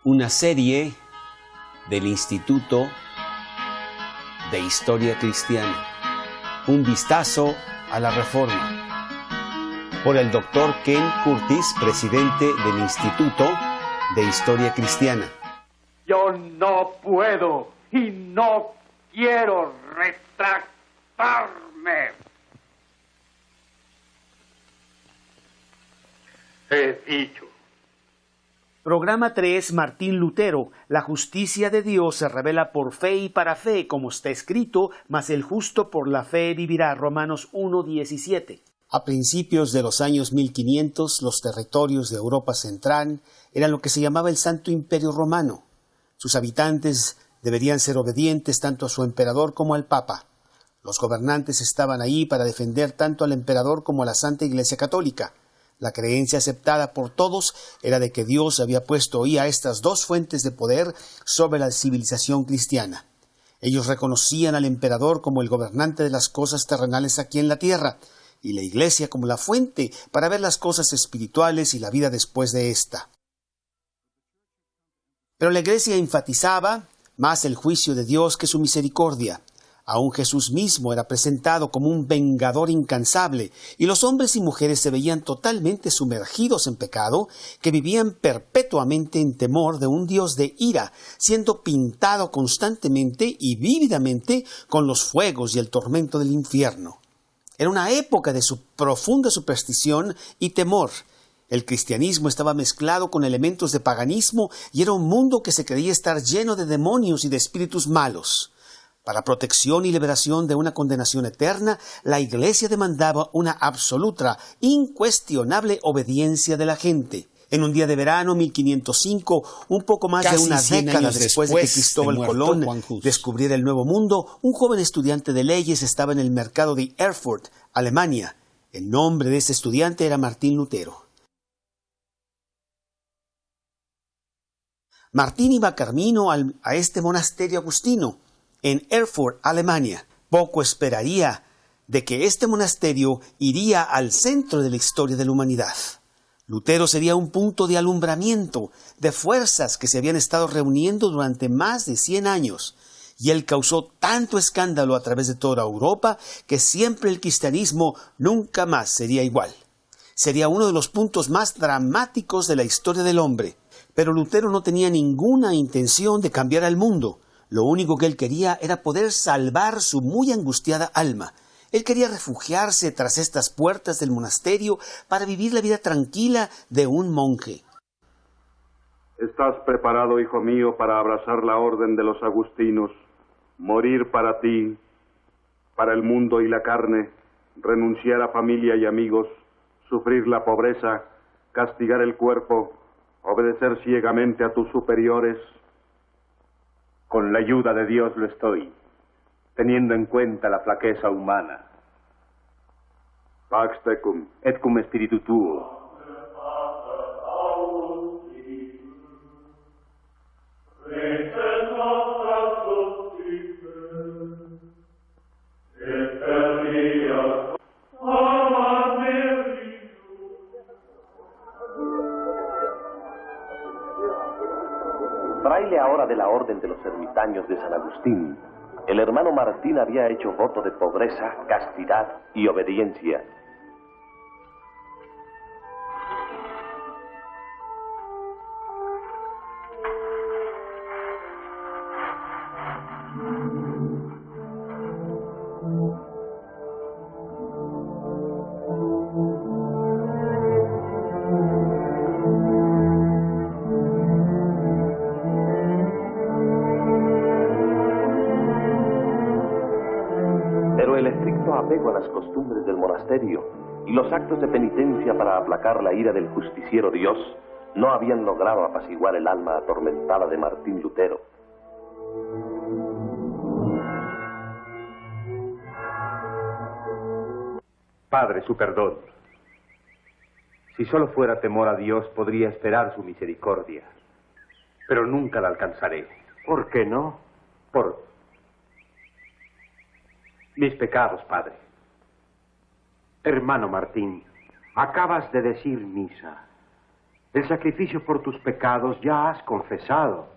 una serie del Instituto de Historia Cristiana. Un vistazo a la Reforma. Por el Dr. Ken Curtis, presidente del Instituto de Historia Cristiana. Yo no puedo y no quiero retractarme. He dicho. Programa 3, Martín Lutero. La justicia de Dios se revela por fe y para fe, como está escrito, mas el justo por la fe vivirá. Romanos 1:17. A principios de los años 1500, los territorios de Europa Central eran lo que se llamaba el Santo Imperio Romano. Sus habitantes deberían ser obedientes tanto a su emperador como al Papa. Los gobernantes estaban ahí para defender tanto al emperador como a la Santa Iglesia Católica. La creencia aceptada por todos era de que Dios había puesto ahí a estas dos fuentes de poder sobre la civilización cristiana. Ellos reconocían al emperador como el gobernante de las cosas terrenales aquí en la tierra, y la Iglesia como la fuente para ver las cosas espirituales y la vida después de ésta. Pero la Iglesia enfatizaba más el juicio de Dios que su misericordia. Aún Jesús mismo era presentado como un vengador incansable, y los hombres y mujeres se veían totalmente sumergidos en pecado, que vivían perpetuamente en temor de un Dios de ira, siendo pintado constantemente y vívidamente con los fuegos y el tormento del infierno. Era una época de profunda superstición y temor. El cristianismo estaba mezclado con elementos de paganismo y era un mundo que se creía estar lleno de demonios y de espíritus malos. Para protección y liberación de una condenación eterna, la Iglesia demandaba una absoluta, incuestionable obediencia de la gente. En un día de verano, 1505, un poco más de una década después de que Cristóbal Colón descubriera el Nuevo Mundo, un joven estudiante de leyes estaba en el mercado de Erfurt, Alemania. El nombre de ese estudiante era Martín Lutero. Martín iba camino a este monasterio agustino en Erfurt, Alemania. Poco esperaría de que este monasterio iría al centro de la historia de la humanidad. Lutero sería un punto de alumbramiento de fuerzas que se habían estado reuniendo durante más de 100 años, y él causó tanto escándalo a través de toda Europa que siempre el cristianismo nunca más sería igual. Sería uno de los puntos más dramáticos de la historia del hombre. Pero Lutero no tenía ninguna intención de cambiar al mundo. Lo único que él quería era poder salvar su muy angustiada alma. Él quería refugiarse tras estas puertas del monasterio para vivir la vida tranquila de un monje. ¿Estás preparado, hijo mío, para abrazar la orden de los agustinos, morir para ti, para el mundo y la carne, renunciar a familia y amigos, sufrir la pobreza, castigar el cuerpo, obedecer ciegamente a tus superiores? Con la ayuda de Dios lo estoy, teniendo en cuenta la flaqueza humana. Pax tecum. Et cum spiritu tuo. Fraile ahora de la orden de los ermitaños de San Agustín, el hermano Martín había hecho voto de pobreza, castidad y obediencia. Apego a las costumbres del monasterio y los actos de penitencia para aplacar la ira del justiciero Dios no habían logrado apaciguar el alma atormentada de Martín Lutero. Padre, su perdón. Si solo fuera temor a Dios, podría esperar su misericordia, pero nunca la alcanzaré. ¿Por qué no? Por mis pecados, Padre. Hermano Martín, acabas de decir misa. El sacrificio por tus pecados ya has confesado.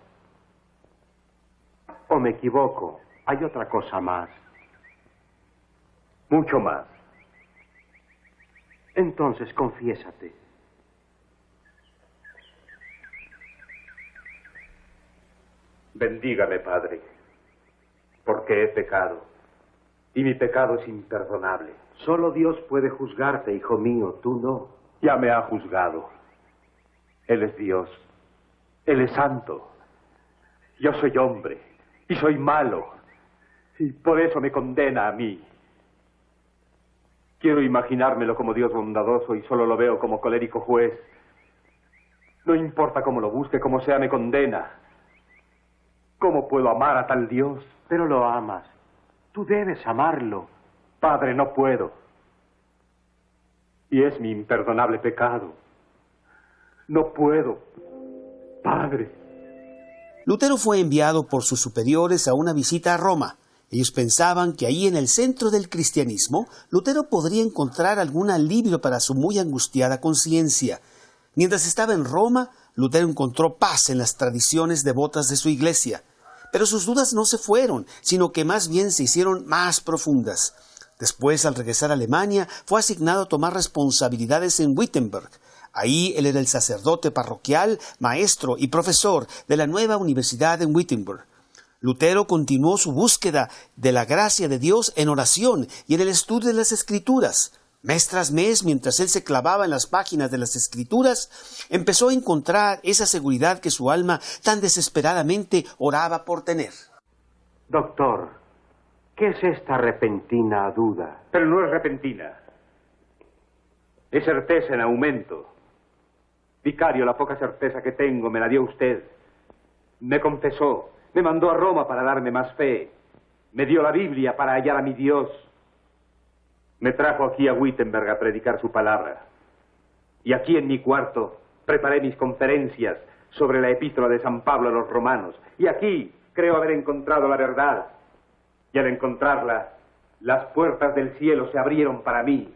¿O me equivoco? Hay otra cosa más. Mucho más. Entonces, confiésate. Bendígame, Padre, porque he pecado, y mi pecado es imperdonable. Solo Dios puede juzgarte, hijo mío, tú no. Ya me ha juzgado. Él es Dios. Él es santo. Yo soy hombre, y soy malo, y por eso me condena a mí. Quiero imaginármelo como Dios bondadoso y solo lo veo como colérico juez. No importa cómo lo busque, como sea, me condena. ¿Cómo puedo amar a tal Dios? Pero lo amas. Tú debes amarlo. Padre, no puedo. Y es mi imperdonable pecado. No puedo. Padre. Lutero fue enviado por sus superiores a una visita a Roma. Ellos pensaban que ahí en el centro del cristianismo, Lutero podría encontrar algún alivio para su muy angustiada conciencia. Mientras estaba en Roma, Lutero encontró paz en las tradiciones devotas de su iglesia. Pero sus dudas no se fueron, sino que más bien se hicieron más profundas. Después, al regresar a Alemania, fue asignado a tomar responsabilidades en Wittenberg. Ahí él era el sacerdote parroquial, maestro y profesor de la nueva universidad en Wittenberg. Lutero continuó su búsqueda de la gracia de Dios en oración y en el estudio de las Escrituras. Mes tras mes, mientras él se clavaba en las páginas de las Escrituras, empezó a encontrar esa seguridad que su alma tan desesperadamente oraba por tener. Doctor, ¿qué es esta repentina duda? Pero no es repentina. Es certeza en aumento. Vicario, la poca certeza que tengo me la dio usted. Me confesó, me mandó a Roma para darme más fe. Me dio la Biblia para hallar a mi Dios. Me trajo aquí a Wittenberg a predicar su palabra. Y aquí en mi cuarto preparé mis conferencias sobre la epístola de San Pablo a los romanos. Y aquí creo haber encontrado la verdad. Y al encontrarla, las puertas del cielo se abrieron para mí.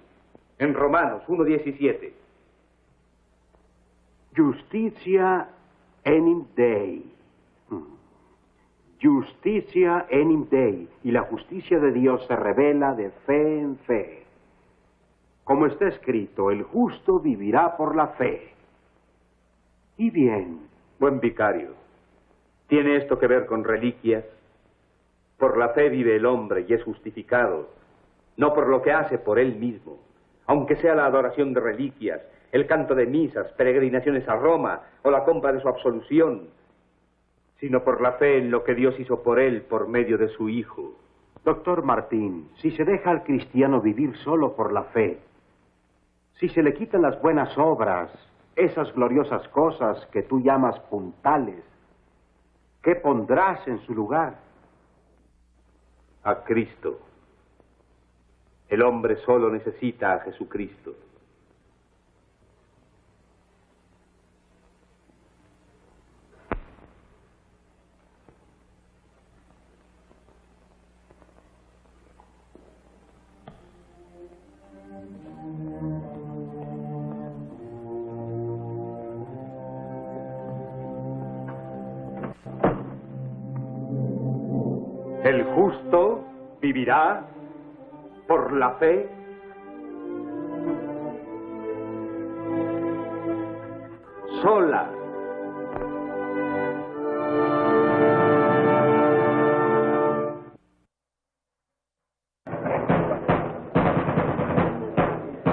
En Romanos 1:17. Justitia enim Dei. Justitia enim Dei. Y la justicia de Dios se revela de fe en fe. Como está escrito, el justo vivirá por la fe. Y bien. Buen vicario, ¿tiene esto que ver con reliquias? Por la fe vive el hombre y es justificado, no por lo que hace por él mismo, aunque sea la adoración de reliquias, el canto de misas, peregrinaciones a Roma o la compra de su absolución, sino por la fe en lo que Dios hizo por él por medio de su Hijo. Doctor Martín, si se deja al cristiano vivir solo por la fe, si se le quitan las buenas obras, esas gloriosas cosas que tú llamas puntales, ¿qué pondrás en su lugar? A Cristo. El hombre solo necesita a Jesucristo. El justo vivirá por la fe. Sola.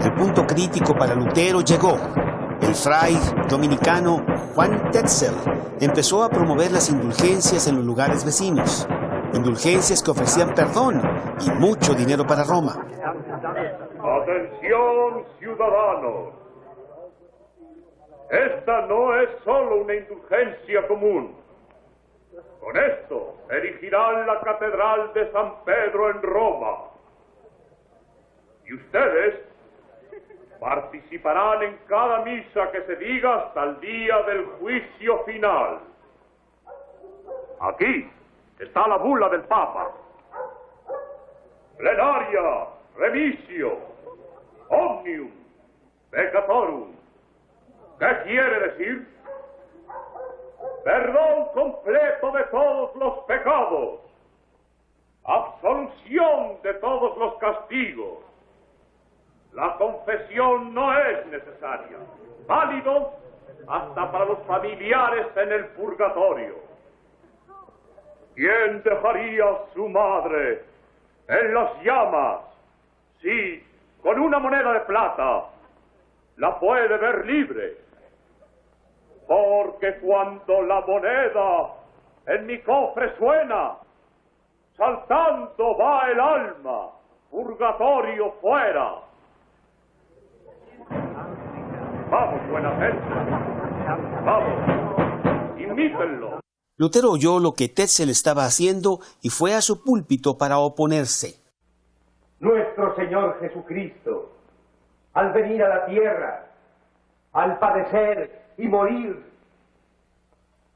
El punto crítico para Lutero llegó. El fray dominicano Juan Tetzel empezó a promover las indulgencias en los lugares vecinos. Indulgencias que ofrecían perdón y mucho dinero para Roma. Atención, ciudadanos. Esta no es solo una indulgencia común. Con esto erigirán la Catedral de San Pedro en Roma. Y ustedes participarán en cada misa que se diga hasta el día del juicio final. Aquí está la bula del Papa. Plenaria, remisio, omnium, peccatorum. ¿Qué quiere decir? Perdón completo de todos los pecados, absolución de todos los castigos. La confesión no es necesaria, válido hasta para los familiares en el purgatorio. ¿Quién dejaría a su madre en las llamas si, con una moneda de plata, la puede ver libre? Porque cuando la moneda en mi cofre suena, saltando va el alma, purgatorio fuera. Vamos, buena gente, vamos, imítenlo. Lutero oyó lo que Tetzel estaba haciendo y fue a su púlpito para oponerse. Nuestro Señor Jesucristo, al venir a la tierra, al padecer y morir,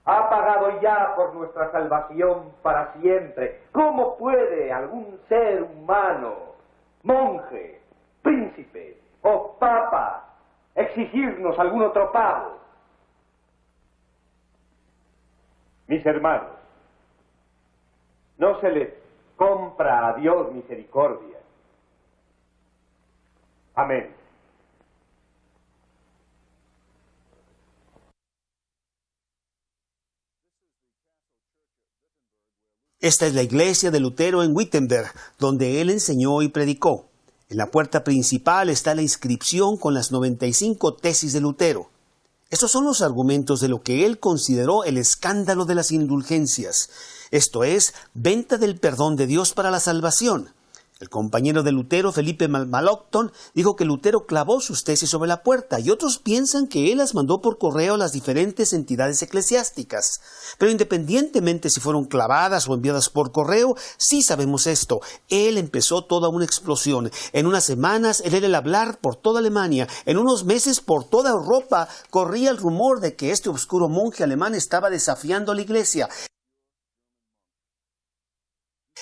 ha pagado ya por nuestra salvación para siempre. ¿Cómo puede algún ser humano, monje, príncipe o papa, exigirnos algún otro pago? Mis hermanos, no se les compra a Dios misericordia. Amén. Esta es la iglesia de Lutero en Wittenberg, donde él enseñó y predicó. En la puerta principal está la inscripción con las 95 tesis de Lutero. Estos son los argumentos de lo que él consideró el escándalo de las indulgencias, esto es, venta del perdón de Dios para la salvación. El compañero de Lutero, Felipe Melanchthon, dijo que Lutero clavó sus tesis sobre la puerta y otros piensan que él las mandó por correo a las diferentes entidades eclesiásticas. Pero independientemente si fueron clavadas o enviadas por correo, sí sabemos esto. Él empezó toda una explosión. En unas semanas él era el hablar por toda Alemania. En unos meses por toda Europa corría el rumor de que este obscuro monje alemán estaba desafiando a la iglesia.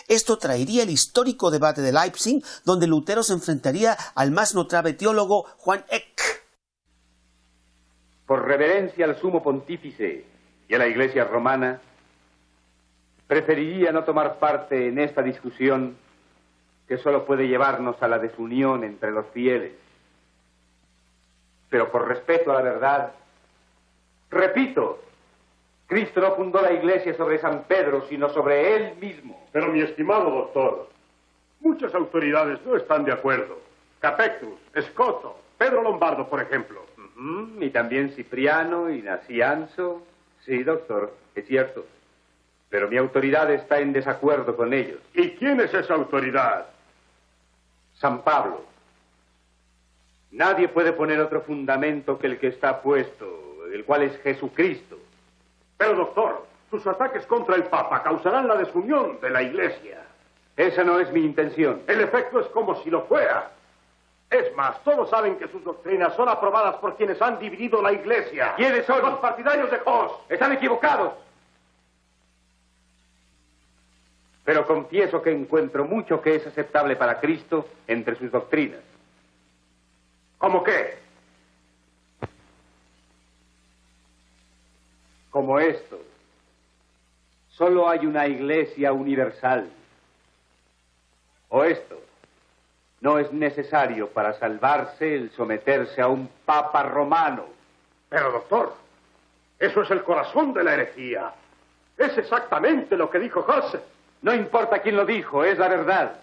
Esto traería el histórico debate de Leipzig, donde Lutero se enfrentaría al más notable teólogo Juan Eck. Por reverencia al sumo pontífice y a la Iglesia romana, preferiría no tomar parte en esta discusión que solo puede llevarnos a la desunión entre los fieles. Pero por respeto a la verdad, repito, Cristo no fundó la Iglesia sobre San Pedro, sino sobre él mismo. Pero mi estimado doctor, muchas autoridades no están de acuerdo. Capectus, Escoto, Pedro Lombardo, por ejemplo. Y también Cipriano y Nacianzo. Sí, doctor, es cierto. Pero mi autoridad está en desacuerdo con ellos. ¿Y quién es esa autoridad? San Pablo. Nadie puede poner otro fundamento que el que está puesto, el cual es Jesucristo. Pero, doctor, sus ataques contra el Papa causarán la desunión de la Iglesia. Esa no es mi intención. El efecto es como si lo fuera. Es más, todos saben que sus doctrinas son aprobadas por quienes han dividido la Iglesia. ¿Quiénes son? Los partidarios de Hus. Están equivocados. Pero confieso que encuentro mucho que es aceptable para Cristo entre sus doctrinas. ¿Cómo qué? Como esto. Solo hay una Iglesia universal. O esto. No es necesario para salvarse el someterse a un papa romano. Pero, doctor, eso es el corazón de la herejía. Es exactamente lo que dijo Hus. No importa quién lo dijo, es la verdad.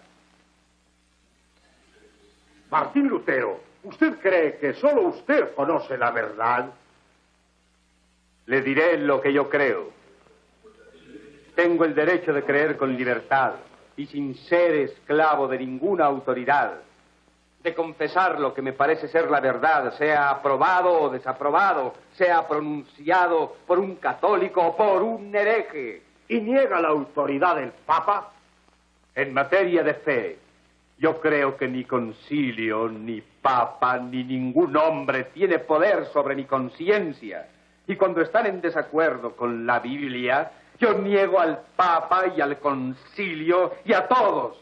Martín Lutero, ¿usted cree que solo usted conoce la verdad? Le diré lo que yo creo. Tengo el derecho de creer con libertad y sin ser esclavo de ninguna autoridad, de confesar lo que me parece ser la verdad, sea aprobado o desaprobado, sea pronunciado por un católico o por un hereje. ¿Y niega la autoridad del Papa? En materia de fe, yo creo que ni concilio, ni Papa, ni ningún hombre tiene poder sobre mi conciencia. Y cuando están en desacuerdo con la Biblia, yo niego al Papa y al concilio y a todos.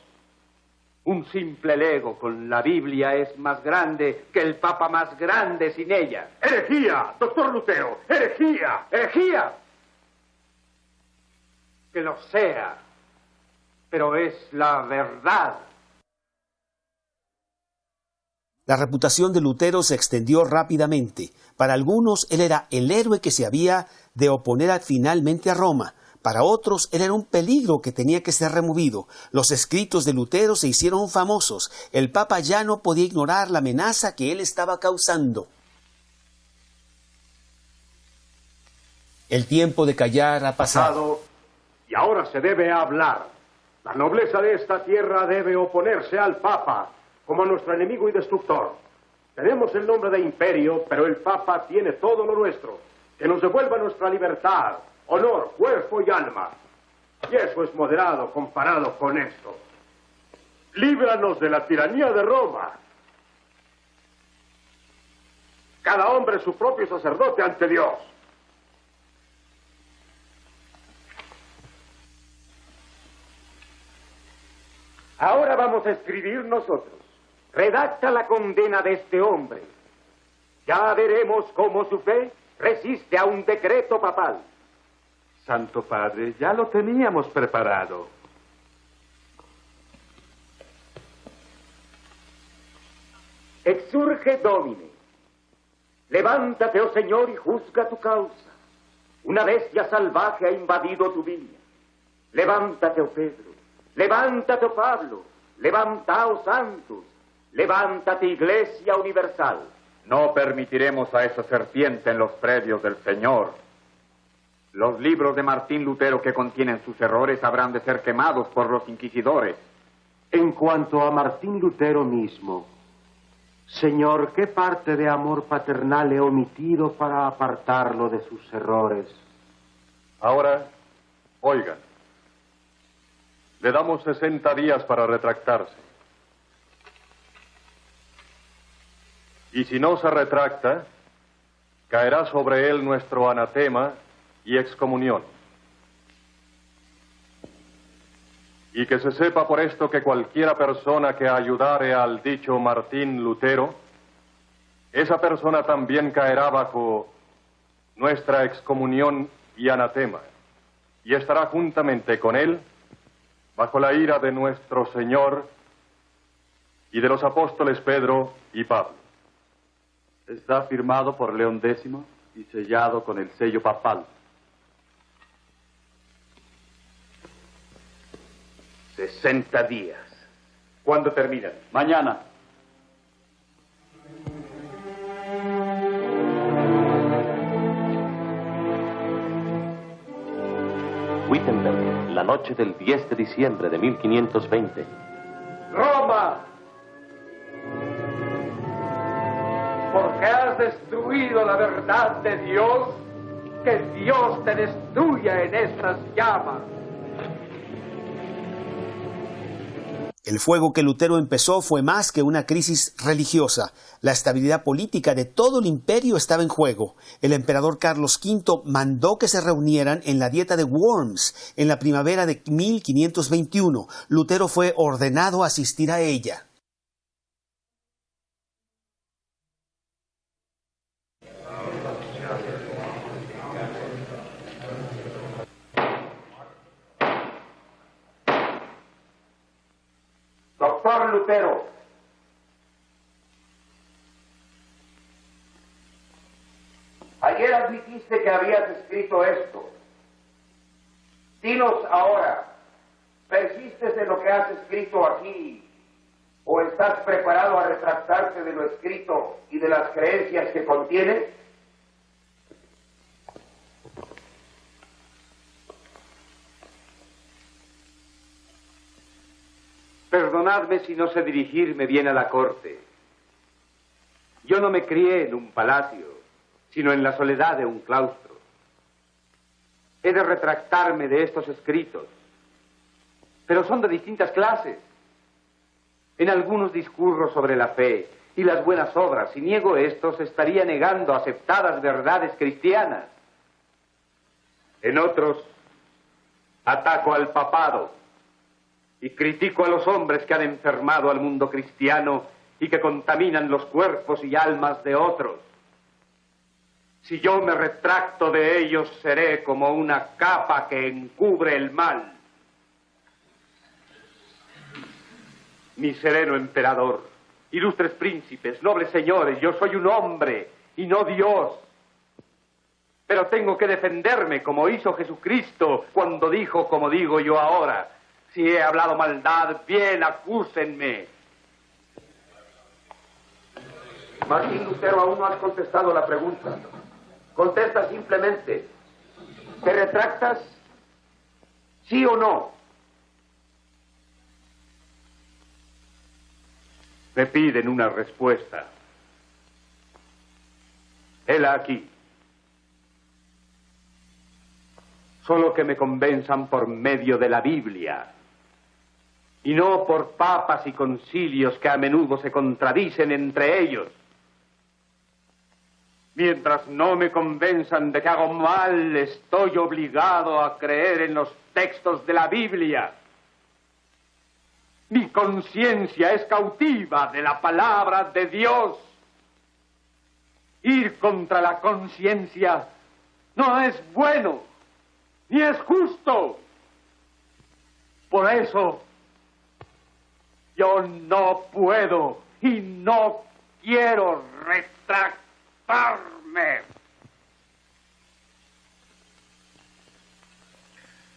Un simple lego con la Biblia es más grande que el Papa más grande sin ella. ¡Herejía, doctor Lutero! ¡Herejía! ¡Herejía! Que lo sea, pero es la verdad. La reputación de Lutero se extendió rápidamente. Para algunos, él era el héroe que se había de oponer finalmente a Roma. Para otros, él era un peligro que tenía que ser removido. Los escritos de Lutero se hicieron famosos. El Papa ya no podía ignorar la amenaza que él estaba causando. El tiempo de callar ha pasado. Y ahora se debe hablar. La nobleza de esta tierra debe oponerse al Papa como a nuestro enemigo y destructor. Tenemos el nombre de imperio, pero el Papa tiene todo lo nuestro. Que nos devuelva nuestra libertad, honor, cuerpo y alma. Y eso es moderado comparado con esto. Líbranos de la tiranía de Roma. Cada hombre es su propio sacerdote ante Dios. Ahora vamos a escribir nosotros. Redacta la condena de este hombre. Ya veremos cómo su fe resiste a un decreto papal. Santo Padre, ya lo teníamos preparado. Exurge Domine. Levántate, oh Señor, y juzga tu causa. Una bestia salvaje ha invadido tu viña. Levántate, oh Pedro. Levántate, oh Pablo. Levantaos, santos. Levántate, Iglesia universal. No permitiremos a esa serpiente en los predios del Señor. Los libros de Martín Lutero que contienen sus errores habrán de ser quemados por los inquisidores. En cuanto a Martín Lutero mismo, Señor, ¿qué parte de amor paternal he omitido para apartarlo de sus errores? Ahora, oigan, le damos 60 días para retractarse. Y si no se retracta, caerá sobre él nuestro anatema y excomunión. Y que se sepa por esto que cualquiera persona que ayudare al dicho Martín Lutero, esa persona también caerá bajo nuestra excomunión y anatema, y estará juntamente con él bajo la ira de nuestro Señor y de los apóstoles Pedro y Pablo. Está firmado por León X y sellado con el sello papal. 60 días. ¿Cuándo terminan? Mañana. Wittenberg, la noche del 10 de diciembre de 1520. ¡Roma! Porque has destruido la verdad de Dios, que Dios te destruya en estas llamas. El fuego que Lutero empezó fue más que una crisis religiosa. La estabilidad política de todo el imperio estaba en juego. El emperador Carlos V mandó que se reunieran en la Dieta de Worms en la primavera de 1521. Lutero fue ordenado a asistir a ella. Doctor Lutero, ayer admitiste que habías escrito esto. Dinos ahora, ¿persistes en lo que has escrito aquí o estás preparado a retractarte de lo escrito y de las creencias que contiene? Perdonadme si no sé dirigirme bien a la corte. Yo no me crié en un palacio, sino en la soledad de un claustro. He de retractarme de estos escritos, pero son de distintas clases. En algunos discurro sobre la fe y las buenas obras. Si niego estos, estaría negando aceptadas verdades cristianas. En otros, ataco al papado y critico a los hombres que han enfermado al mundo cristiano y que contaminan los cuerpos y almas de otros. Si yo me retracto de ellos, seré como una capa que encubre el mal. Mi sereno emperador, ilustres príncipes, nobles señores, yo soy un hombre y no Dios. Pero tengo que defenderme como hizo Jesucristo cuando dijo, como digo yo ahora, si he hablado maldad, bien, acúsenme. Martín Lutero, aún no has contestado la pregunta. Contesta simplemente. ¿Te retractas? ¿Sí o no? Me piden una respuesta. Hela aquí. Solo que me convenzan por medio de la Biblia, y no por papas y concilios que a menudo se contradicen entre ellos. Mientras no me convenzan de que hago mal, estoy obligado a creer en los textos de la Biblia. Mi conciencia es cautiva de la palabra de Dios. Ir contra la conciencia no es bueno, ni es justo. Por eso, yo no puedo y no quiero retractarme.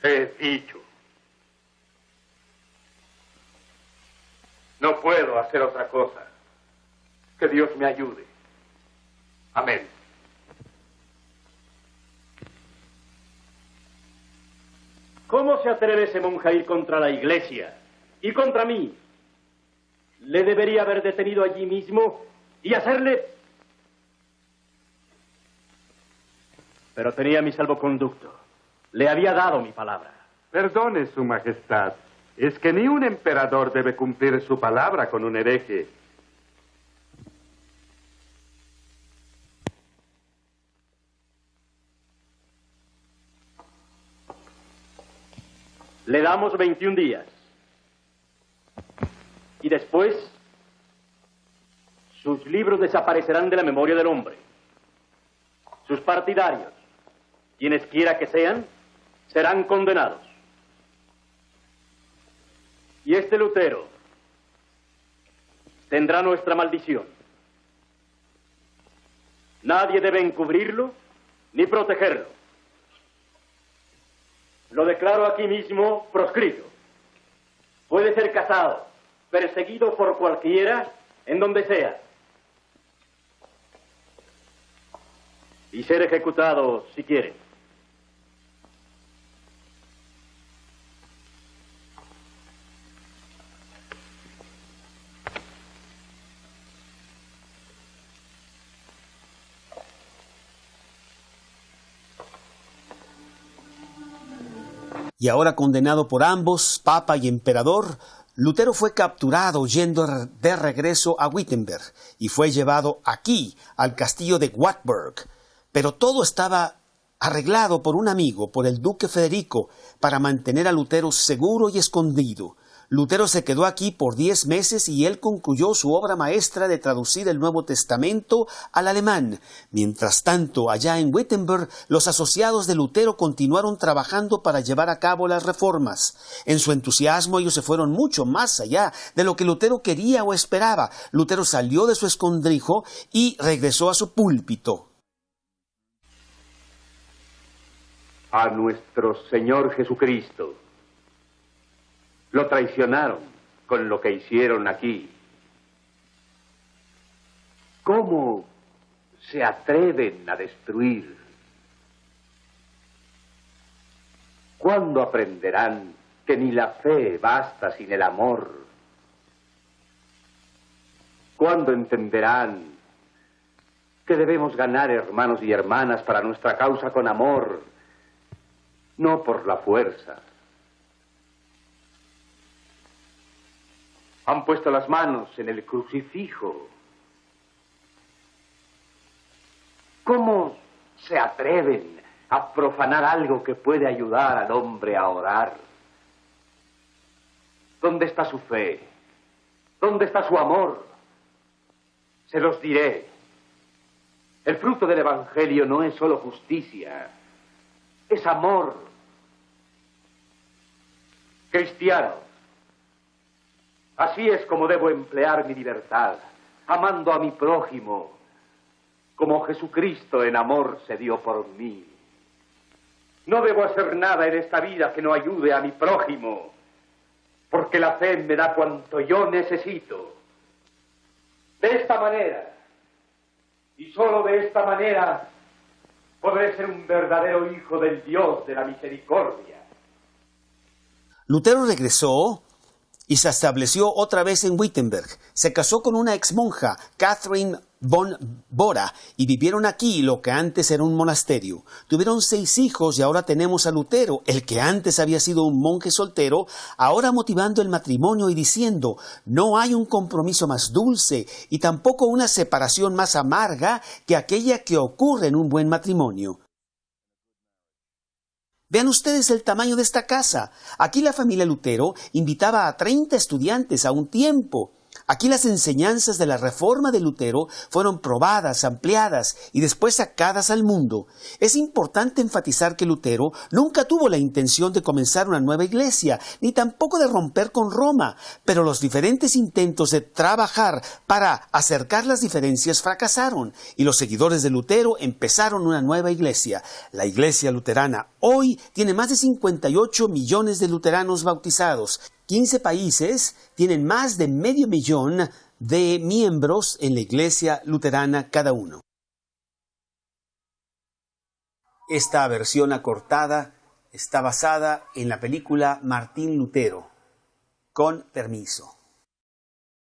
He dicho. No puedo hacer otra cosa. Que Dios me ayude. Amén. ¿Cómo se atreve ese monje a ir contra la iglesia y contra mí? Le debería haber detenido allí mismo y hacerle... Pero tenía mi salvoconducto. Le había dado mi palabra. Perdone, Su Majestad. Es que ni un emperador debe cumplir su palabra con un hereje. Le damos 21 días. Y después, sus libros desaparecerán de la memoria del hombre. Sus partidarios, quienes quiera que sean, serán condenados. Y este Lutero tendrá nuestra maldición. Nadie debe encubrirlo ni protegerlo. Lo declaro aquí mismo proscrito. Puede ser cazado, perseguido por cualquiera, en donde sea. Y ser ejecutado si quiere. Y ahora condenado por ambos, papa y emperador, Lutero fue capturado yendo de regreso a Wittenberg y fue llevado aquí, al castillo de Wartburg. Pero todo estaba arreglado por un amigo, por el duque Federico, para mantener a Lutero seguro y escondido. Lutero se quedó aquí por 10 meses y él concluyó su obra maestra de traducir el Nuevo Testamento al alemán. Mientras tanto, allá en Wittenberg, los asociados de Lutero continuaron trabajando para llevar a cabo las reformas. En su entusiasmo, ellos se fueron mucho más allá de lo que Lutero quería o esperaba. Lutero salió de su escondrijo y regresó a su púlpito. A nuestro Señor Jesucristo lo traicionaron con lo que hicieron aquí. ¿Cómo se atreven a destruir? ¿Cuándo aprenderán que ni la fe basta sin el amor? ¿Cuándo entenderán que debemos ganar hermanos y hermanas para nuestra causa con amor, no por la fuerza? Han puesto las manos en el crucifijo. ¿Cómo se atreven a profanar algo que puede ayudar al hombre a orar? ¿Dónde está su fe? ¿Dónde está su amor? Se los diré. El fruto del Evangelio no es solo justicia, es amor. Cristianos, así es como debo emplear mi libertad, amando a mi prójimo, como Jesucristo en amor se dio por mí. No debo hacer nada en esta vida que no ayude a mi prójimo, porque la fe me da cuanto yo necesito. De esta manera, y solo de esta manera, podré ser un verdadero hijo del Dios de la misericordia. Lutero regresó y se estableció otra vez en Wittenberg. Se casó con una exmonja, Catherine von Bora, y vivieron aquí lo que antes era un monasterio. Tuvieron 6 hijos y ahora tenemos a Lutero, el que antes había sido un monje soltero, ahora motivando el matrimonio y diciendo: no hay un compromiso más dulce y tampoco una separación más amarga que aquella que ocurre en un buen matrimonio. Vean ustedes el tamaño de esta casa. Aquí la familia Lutero invitaba a 30 estudiantes a un tiempo. Aquí las enseñanzas de la Reforma de Lutero fueron probadas, ampliadas y después sacadas al mundo. Es importante enfatizar que Lutero nunca tuvo la intención de comenzar una nueva iglesia, ni tampoco de romper con Roma, pero los diferentes intentos de trabajar para acercar las diferencias fracasaron y los seguidores de Lutero empezaron una nueva iglesia. La iglesia luterana hoy tiene más de 58 millones de luteranos bautizados. 15 países tienen más de 500,000 de miembros en la iglesia luterana cada uno. Esta versión acortada está basada en la película Martín Lutero. Con permiso.